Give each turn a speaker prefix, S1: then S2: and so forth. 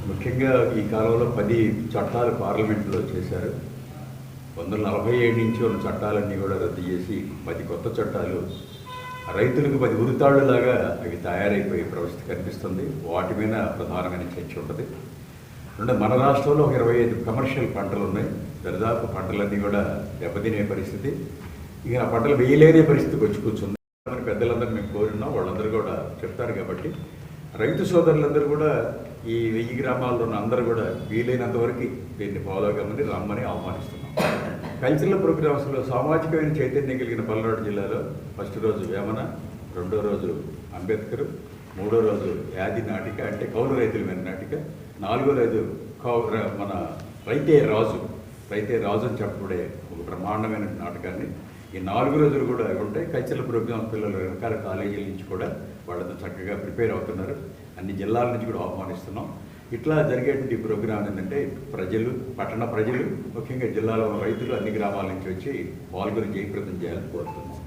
S1: ముఖ్యంగా ఈ కాలంలో 10 చట్టాలు పార్లమెంట్లో చేశారు. 1947 నుంచి ఉన్న చట్టాలన్నీ కూడా రద్దు చేసి 10 కొత్త చట్టాలు రైతులకు 10 ఉరితాళ్లులాగా అవి తయారైపోయే పరిస్థితి కనిపిస్తుంది. వాటి మీద ప్రధానమైన చర్చ ఉంటుంది. అంటే మన రాష్ట్రంలో ఒక 25 కమర్షియల్ పంటలు ఉన్నాయి. దరిదాపు పంటలన్నీ కూడా దెబ్బతినే పరిస్థితి. ఇక ఆ పంటలు వేయలేని పరిస్థితికి వచ్చి కూర్చుంది. పెద్దలందరూ మేము కోరున్నాం, వాళ్ళందరూ కూడా చెప్తారు. కాబట్టి రైతు సోదరులందరూ కూడా ఈ 1000 గ్రామాల్లో ఉన్న అందరూ కూడా వీలైనంత వరకు దీన్ని ఫాలో కమ్మని రమ్మని ఆహ్వానిస్తున్నాం. కల్చరల్ ప్రోగ్రామ్స్లో సామాజికమైన చైతన్యం కలిగిన పల్నాడు జిల్లాలో ఫస్ట్ రోజు వేమన, రెండో రోజు అంబేద్కర్, మూడో రోజు యాది నాటిక అంటే కౌలు రైతుల మీద నాటిక, నాలుగో రోజు మన రైతే రాజు అని చెప్పబడే ఒక బ్రహ్మాండమైన నాటకాన్ని ఈ 4 రోజులు కూడా ఉంటాయి. కల్చరల్ ప్రోగ్రామ్స్ పిల్లలు రకరకాల కాలేజీల నుంచి కూడా వాళ్ళతో చక్కగా ప్రిపేర్ అవుతున్నారు. అన్ని జిల్లాల నుంచి కూడా ఆహ్వానిస్తున్నాం. ఇట్లా జరిగేటువంటి ప్రోగ్రాం ఏంటంటే పట్టణ ప్రజలు ముఖ్యంగా జిల్లాలో రైతులు అన్ని గ్రామాల నుంచి వచ్చి పాల్గొని జయప్రదం చేయాలని కోరుతున్నాం.